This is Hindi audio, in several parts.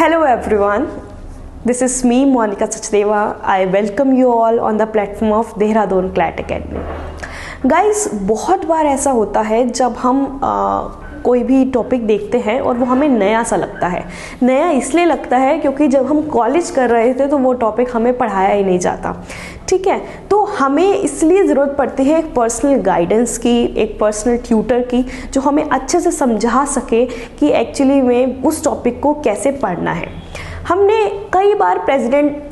Hello everyone, this is me Monica Sachdeva. I welcome you all on the platform of Dehradun CLAT Academy. Guys, बहुत बार ऐसा होता है जब हम कोई भी टॉपिक देखते हैं और वो हमें नया सा लगता है। नया इसलिए लगता है क्योंकि जब हम कॉलेज कर रहे थे तो वो टॉपिक हमें पढ़ाया ही नहीं जाता, ठीक है। तो हमें इसलिए ज़रूरत पड़ती है एक पर्सनल गाइडेंस की, एक पर्सनल ट्यूटर की, जो हमें अच्छे से समझा सके कि एक्चुअली में उस टॉपिक को कैसे पढ़ना है। हमने कई बार प्रेसिडेंट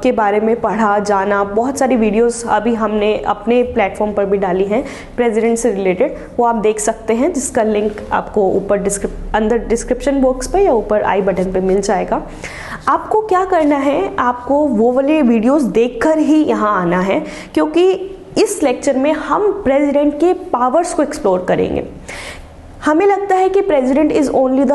के बारे में पढ़ा, जाना, बहुत सारी वीडियोस अभी हमने अपने प्लेटफॉर्म पर भी डाली हैं प्रेसिडेंट से रिलेटेड, वो आप देख सकते हैं, जिसका लिंक आपको ऊपर अंदर डिस्क्रिप्शन बॉक्स पे या ऊपर आई बटन पे मिल जाएगा। आपको क्या करना है, आपको वो वाले वीडियोस देखकर ही यहाँ आना है, क्योंकि इस लेक्चर में हम प्रेसिडेंट के पावर्स को एक्सप्लोर करेंगे। हमें लगता है कि president is only the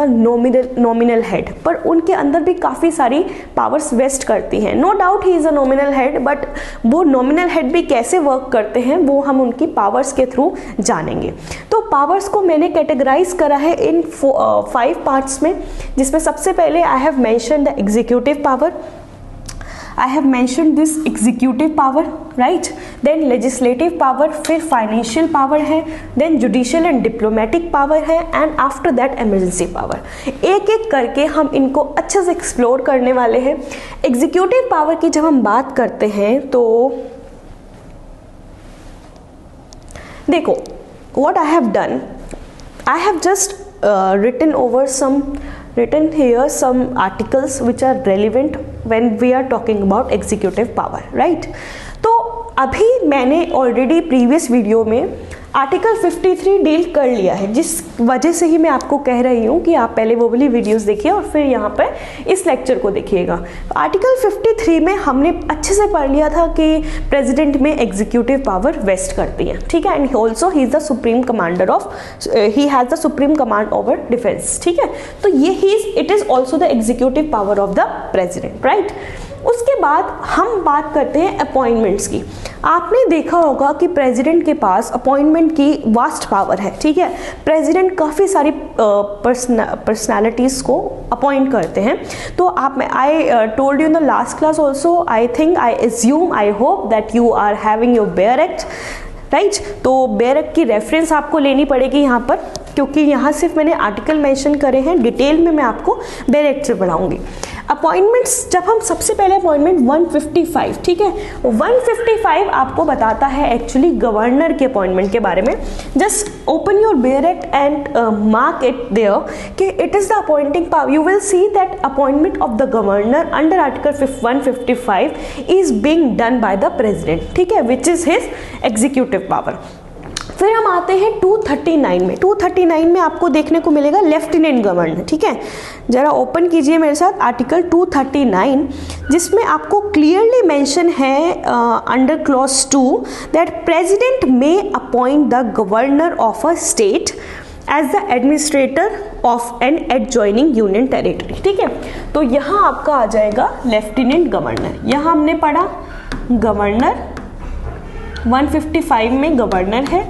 nominal head, पर उनके अंदर भी काफ़ी सारी पावर्स वेस्ट करती हैं। No doubt he is a nominal head, but वो नॉमिनल हेड भी कैसे वर्क करते हैं वो हम उनकी पावर्स के थ्रू जानेंगे। तो पावर्स को मैंने कैटेगराइज करा है इन 5 पार्ट्स में, जिसमें सबसे पहले I have mention the executive power, I have mentioned this executive power, right? Then legislative power, फिर financial power है, then judicial and diplomatic power है, and after that emergency power। एक एक करके हम इनको अच्छे से एक्सप्लोर करने वाले हैं। एग्जीक्यूटिव पावर की जब हम बात करते हैं तो देखो, what I have done, I have just written here some articles which are relevant when we are talking about executive power, right? तो अभी मैंने ऑलरेडी प्रीवियस वीडियो में आर्टिकल 53 डील कर लिया है, जिस वजह से ही मैं आपको कह रही हूँ कि आप पहले वो वाली वीडियोस देखिए और फिर यहाँ पर इस लेक्चर को देखिएगा। आर्टिकल 53 में हमने अच्छे से पढ़ लिया था कि प्रेसिडेंट में एग्जीक्यूटिव पावर वेस्ट करती है, ठीक है। And also he is the supreme commander of, he has the supreme command over defence, ठीक है। तो ये it is also the executive power of the president, right. उसके बाद हम बात करते हैं अपॉइंटमेंट्स की। आपने देखा होगा कि प्रेसिडेंट के पास अपॉइंटमेंट की वास्ट पावर है, ठीक है। प्रेसिडेंट काफ़ी सारी पर्सनालिटीज़ को अपॉइंट करते हैं। तो I told you in the last class also, I think, I assume, I hope that you are having your bare act, right. तो बेयर एक्ट की रेफरेंस आपको लेनी पड़ेगी यहाँ पर, क्योंकि यहाँ सिर्फ मैंने आर्टिकल मेंशन करे हैं, डिटेल में मैं आपको बेयर एक्ट से पढ़ाऊंगी। अपॉइंटमेंट्स, जब हम सबसे पहले अपॉइंटमेंट 155, ठीक है, 155 आपको बताता है एक्चुअली गवर्नर के अपॉइंटमेंट के बारे में। Just open your bare act and mark it there कि it is the appointing power. You will see that appointment of the governor under article 155 is being done by the president, ठीक है, which is his executive power. फिर हम आते हैं 239 में। 239 में आपको देखने को मिलेगा लेफ्टिनेंट गवर्नर, ठीक है। जरा ओपन कीजिए मेरे साथ आर्टिकल 239, जिसमें आपको क्लियरली मेंशन है under clause 2 that president may appoint the governor of a state as the administrator of an adjoining union territory, ठीक है। तो यहाँ आपका आ जाएगा लेफ्टिनेंट गवर्नर। यहाँ हमने पढ़ा गवर्नर, 155 में गवर्नर है,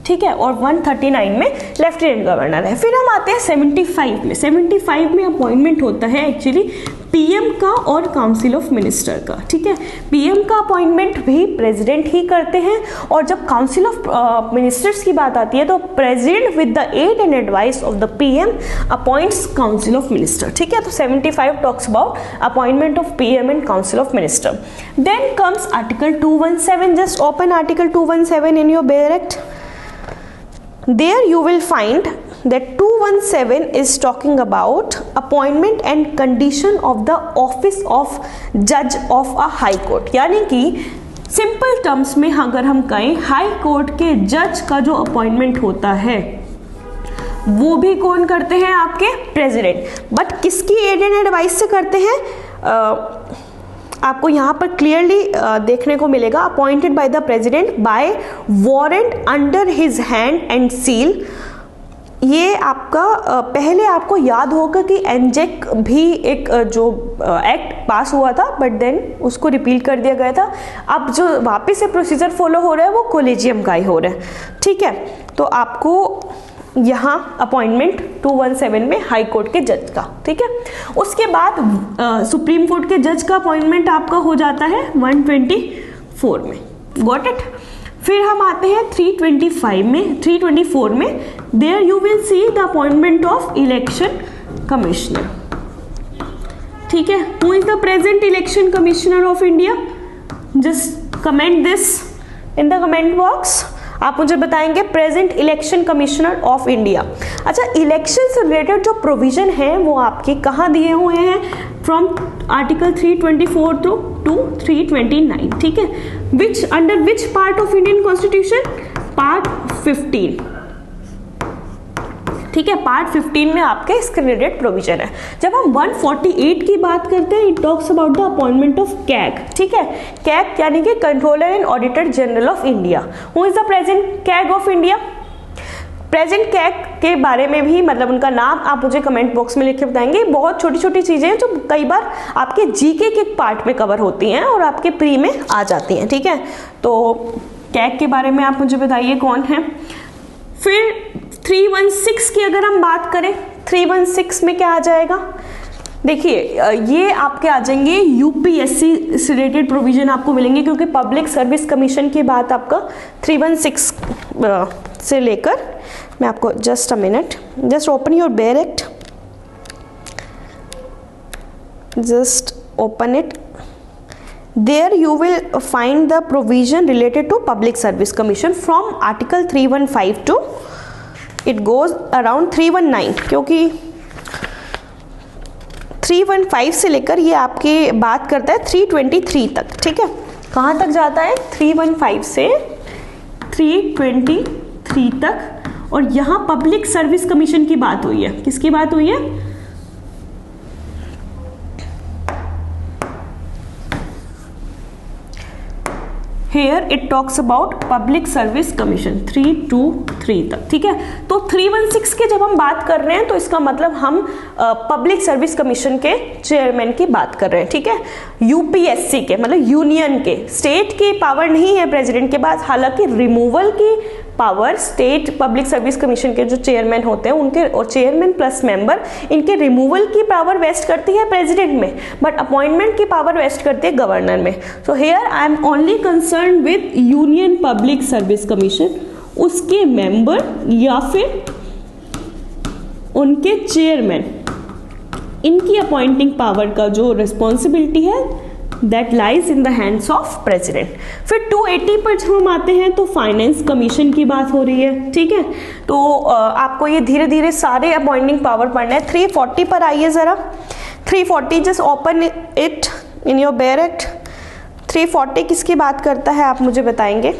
ठीक है, और 139 में लेफ्टिनेंट गवर्नर है। फिर हम आते हैं 75 में। 75 में अपॉइंटमेंट होता है एक्चुअली पीएम का और काउंसिल ऑफ मिनिस्टर का, ठीक है। पीएम का अपॉइंटमेंट भी प्रेसिडेंट ही करते हैं, और जब काउंसिल ऑफ मिनिस्टर्स की बात आती है तो president with the aid and advice of the PM appoints council of minister, ठीक है। तो 75 talks about appointment of PM and council of minister. Then comes article 217। Just open article 217 in your Bear Act. There you will find that 217 is talking about appointment and condition of the office of judge of a high court। यानी कि सिंपल टर्म्स में अगर हम कहें, हाई कोर्ट के जज का जो अपॉइंटमेंट होता है वो भी कौन करते हैं? आपके प्रेसिडेंट। बट किसकी एड एंड एडवाइस से करते हैं? आपको यहाँ पर क्लियरली देखने को मिलेगा, appointed by the president bye warrant under his hand and seal. ये आपका पहले आपको याद होगा कि एनजेक भी एक जो एक्ट पास हुआ था, बट देन उसको रिपील कर दिया गया था। अब जो वापस से प्रोसीजर फॉलो हो रहा है वो कोलेजियम का ही हो रहा है, ठीक है। तो आपको यहाँ अपॉइंटमेंट 217 में हाई कोर्ट के जज का, ठीक है। उसके बाद सुप्रीम कोर्ट के जज का अपॉइंटमेंट आपका हो जाता है 124 में, गॉट इट। फिर हम आते हैं 324 में, there you will see the appointment of election commissioner, ठीक है। Who is the present election commissioner of India? Just comment this in the comment box. आप मुझे बताएंगे present election commissioner of India. अच्छा, इलेक्शन से रिलेटेड जो प्रोविजन है वो आपके कहाँ दिए हुए हैं? फ्रॉम आर्टिकल 324 टू 329, ठीक है। Which under which part of Indian constitution? Part 15, ठीक है। पार्ट 15 में आपके इसके रिलेटेड प्रोविजन है। जब हम 148 की बात करते हैं, it talks about the appointment of CAG, ठीक है। कैग यानी कि controller and auditor general of India. Who is the present CAG of India? Present CAG के बारे में भी, मतलब उनका नाम आप मुझे कमेंट बॉक्स में लिख के बताएंगे। बहुत छोटी छोटी चीजें हैं जो कई बार आपके जीके के पार्ट में कवर होती हैं और आपके प्री में आ जाती हैं, ठीक है। तो कैग के बारे में आप मुझे बताइए कौन है। फिर 316 की अगर हम बात करें, 316 में क्या आ जाएगा? देखिए, ये आपके आ जाएंगे यूपीएससी से रिलेटेड प्रोविजन आपको मिलेंगे, क्योंकि पब्लिक सर्विस कमीशन की बात आपका 316 से लेकर, मैं आपको just a minute, just open your bare act, just open it. There you will find the provision related to Public Service Commission from Article 315 to it goes around 319, क्योंकि 315 से लेकर ये आपकी बात करता है 323 तक, ठीक है। कहाँ तक जाता है? 315 से 323 तक। और यहाँ पब्लिक सर्विस कमीशन की बात हुई है। किसकी बात हुई है? Here it talks about Public Service Commission 323 तक, ठीक है। तो 316 के जब हम बात कर रहे हैं तो इसका मतलब हम पब्लिक सर्विस कमीशन के चेयरमैन की बात कर रहे हैं, ठीक है। यूपीएससी के मतलब यूनियन के, स्टेट की पावर नहीं है प्रेसिडेंट के पास। हालांकि रिमूवल की power state public service commission के जो चेयरमैन होते हैं उनके, और चेयरमैन प्लस मेंबर, इनके रिमूवल की पावर वेस्ट करती है प्रेसिडेंट में, बट अपॉइंटमेंट की पावर वेस्ट करती है गवर्नर में। So here I am only concern with union public service commission, उसके मेंबर या फिर उनके चेयरमैन, इनकी अपॉइंटिंग पावर का जो रिस्पॉन्सिबिलिटी है that lies in the hands of president. फिर 280 पर जब हम आते हैं तो फाइनेंस कमीशन की बात हो रही है, ठीक है। तो आपको ये धीरे धीरे सारे अपॉइंटिंग पावर पढ़ना है। 340 पर आइए जरा। 340 just open it in your bare act. 340 किसकी बात करता है आप मुझे बताएंगे?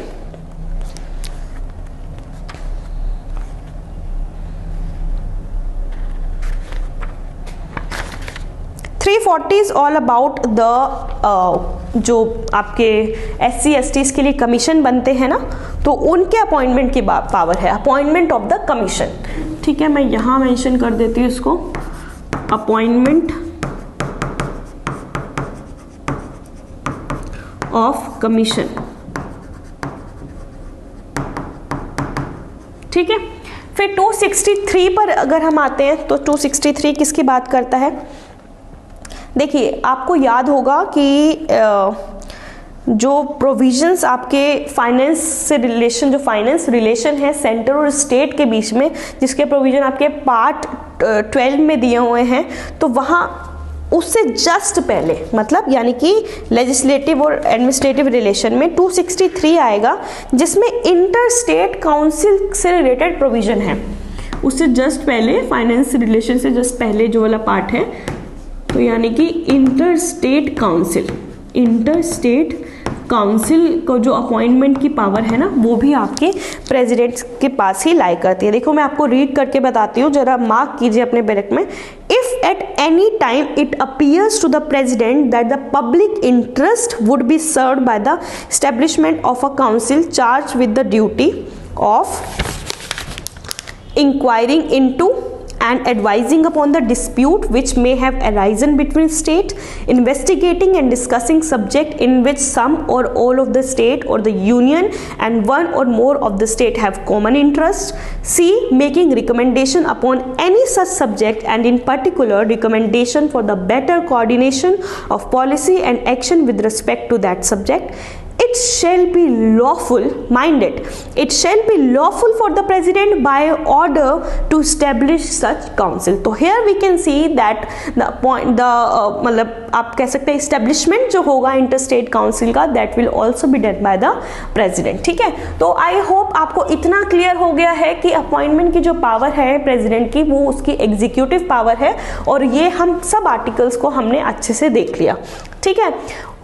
इज ऑल अबाउट द जो आपके SC/STs के लिए कमीशन बनते हैं ना, तो उनके अपॉइंटमेंट की पावर है, अपॉइंटमेंट ऑफ द कमीशन, ठीक है। मैं यहां मेंशन कर देती हूँ इसको, अपॉइंटमेंट ऑफ कमीशन, ठीक है। फिर 263 पर अगर हम आते हैं तो 263 किसकी बात करता है? देखिए, आपको याद होगा कि जो प्रोविजंस आपके फाइनेंस से रिलेशन, जो फाइनेंस रिलेशन है सेंटर और स्टेट के बीच में, जिसके प्रोविजन आपके पार्ट 12 में दिए हुए हैं, तो वहाँ उससे जस्ट पहले, मतलब यानी कि लेजिस्लेटिव और एडमिनिस्ट्रेटिव रिलेशन में 263 आएगा, जिसमें इंटर स्टेट काउंसिल से रिलेटेड प्रोविजन है। उससे जस्ट पहले, फाइनेंस रिलेशन से जस्ट पहले जो वाला पार्ट है, तो यानी कि इंटर स्टेट काउंसिल को जो अपॉइंटमेंट की पावर है ना, वो भी आपके प्रेसिडेंट के पास ही लाई करती है। देखो, मैं आपको रीड करके बताती हूँ, जरा मार्क कीजिए अपने बैरक में। If at any time it appears to the president that the public interest would be served by the establishment of a council charge with the duty of inquiring into and advising upon the dispute which may have arisen between state, investigating and discussing subject in which some or all of the state or the union and one or more of the state have common interest. C. Making recommendation upon any such subject and in particular recommendation for the better coordination of policy and action with respect to that subject. It shall be lawful, mind it shall be lawful for the president by order to establish such council. तो here we can see that the point, मतलब आप कह सकते हैं establishment जो होगा interstate council का, that will also be done by the president. ठीक है, तो I hope आपको इतना clear हो गया है कि appointment की जो power है president की, वो उसकी executive power है, और ये हम सब articles को हमने अच्छे से देख लिया. ठीक है,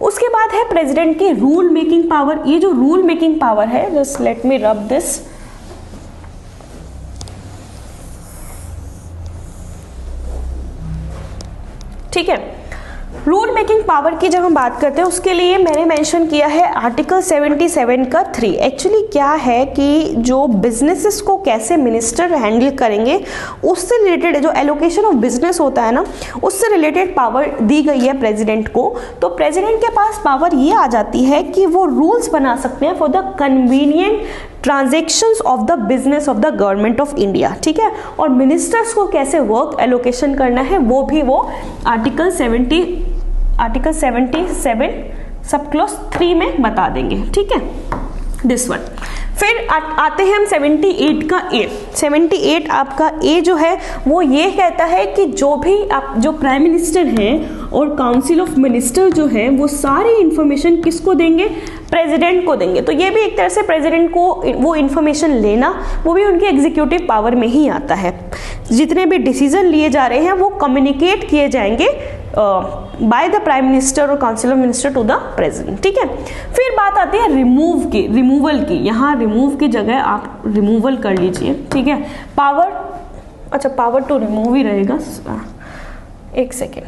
उसके बाद है प्रेसिडेंट की रूल मेकिंग पावर. ये जो रूल मेकिंग पावर है, just let me rub this. ठीक है, रूल मेकिंग पावर की जब हम बात करते हैं उसके लिए मैंने मेंशन किया है आर्टिकल 77 का 3. एक्चुअली क्या है कि जो बिजनेसेस को कैसे मिनिस्टर हैंडल करेंगे उससे रिलेटेड जो एलोकेशन ऑफ बिजनेस होता है ना, उससे रिलेटेड पावर दी गई है प्रेसिडेंट को. तो प्रेसिडेंट के पास पावर ये आ जाती है कि वो रूल्स बना सकते हैं for the convenient transactions of the business of the government of India. ठीक है, और मिनिस्टर्स को कैसे वर्क एलोकेशन करना है वो भी वो आर्टिकल 77 सब क्लॉज 3 में बता देंगे. ठीक है, दिस वन. फिर आते हैं हम 78 का ए. 78 आपका ए जो है वो ये कहता है कि जो भी आप जो प्राइम मिनिस्टर हैं और काउंसिल ऑफ मिनिस्टर जो है वो सारी इंफॉर्मेशन किसको देंगे, प्रेसिडेंट को देंगे. तो ये भी एक तरह से प्रेसिडेंट को वो इंफॉर्मेशन लेना, वो भी उनके एग्जीक्यूटिव पावर में ही आता है. जितने भी डिसीजन लिए जा रहे हैं वो कम्युनिकेट किए जाएंगे बाय द प्राइम मिनिस्टर और council of minister to the president. ठीक है, फिर बात आती है रिमूवल की. यहाँ रिमूव की जगह आप रिमूवल कर लीजिए. ठीक है, पावर, अच्छा पावर टू रिमूव ही रहेगा. एक सेकेंड,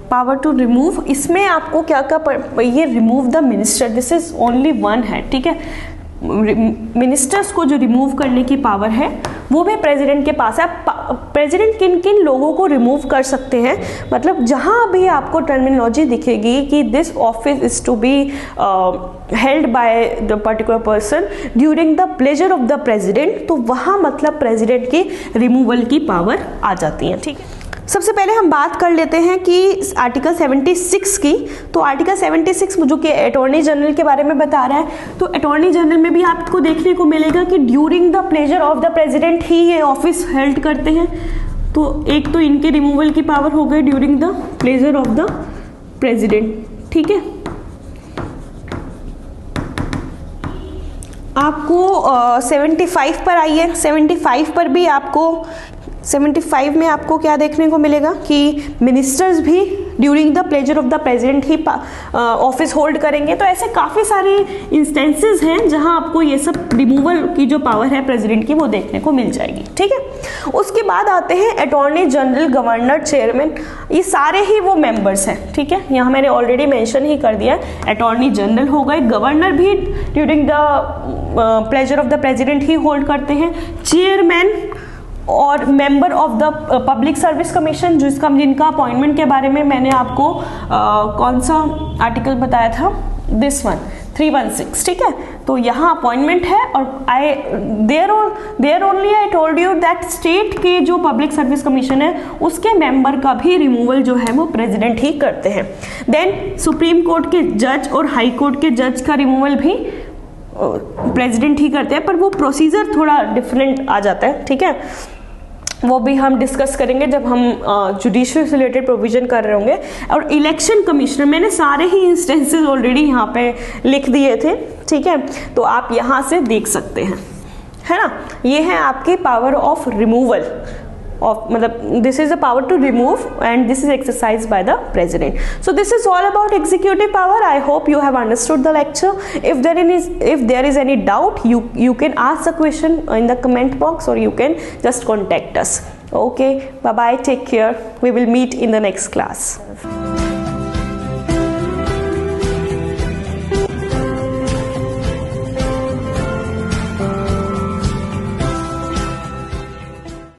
पावर टू रिमूव, इसमें आपको क्या क्या, ये remove the minister, this is only one है. ठीक है, मिनिस्टर्स को जो रिमूव करने की पावर है वो भी प्रेसिडेंट के पास है. प्रेसिडेंट किन किन लोगों को रिमूव कर सकते हैं, मतलब जहां भी आपको टर्मिनोलॉजी दिखेगी कि this office is to be held by the particular person during the pleasure of the president, तो वहां मतलब प्रेसिडेंट की रिमूवल की पावर आ जाती है. ठीक है, सबसे पहले हम बात कर लेते हैं कि आर्टिकल 76 की. तो आर्टिकल 76 जो कि अटॉर्नी जनरल के बारे में बता रहा है, तो अटॉर्नी जनरल में भी आपको देखने को मिलेगा कि during the pleasure of the president ही ये ऑफिस हेल्ड करते हैं. तो एक तो इनके रिमूवल की पावर हो गई during the pleasure of the president. ठीक है, आपको 75 पर आइए. 75 पर भी आपको 75 में आपको क्या देखने को मिलेगा कि मिनिस्टर्स भी during the pleasure of the president he office hold करेंगे. तो ऐसे काफ़ी सारे इंस्टेंसेस हैं जहां आपको ये सब रिमूवल की जो पावर है प्रेसिडेंट की वो देखने को मिल जाएगी. ठीक है, उसके बाद आते हैं अटॉर्नी जनरल, गवर्नर, चेयरमैन, ये सारे ही वो मेंबर्स हैं. ठीक है, यहाँ मैंने ऑलरेडी मेंशन ही कर दिया है. अटॉर्नी जनरल हो गए, गवर्नर भी during the pleasure of the president he hold करते हैं. चेयरमैन और member of the public service commission, जिनका अपॉइंटमेंट के बारे में मैंने आपको कौन सा आर्टिकल बताया था, दिस वन 316. ठीक है, तो यहाँ अपॉइंटमेंट है और there only I told you that state के जो पब्लिक सर्विस कमीशन है उसके मेंबर का भी रिमूवल जो है वो प्रेसिडेंट ही करते हैं. देन सुप्रीम कोर्ट के जज और हाई कोर्ट के जज का रिमूवल भी प्रेसिडेंट ही करते हैं, पर वो प्रोसीजर थोड़ा डिफरेंट आ जाता है. ठीक है, वो भी हम डिस्कस करेंगे जब हम जुडिशियल से रिलेटेड प्रोविजन कर रहे होंगे. और इलेक्शन कमिश्नर, मैंने सारे ही इंस्टेंसेस ऑलरेडी यहाँ पे लिख दिए थे. ठीक है, तो आप यहाँ से देख सकते हैं, है ना. ये है आपकी power of removal of this is the power to remove and this is exercised by the president. So this is all about executive power. I hope you have understood the lecture. If there is any doubt, you can ask the question in the comment box or you can just contact us. Okay, bye bye, take care. We will meet in the next class.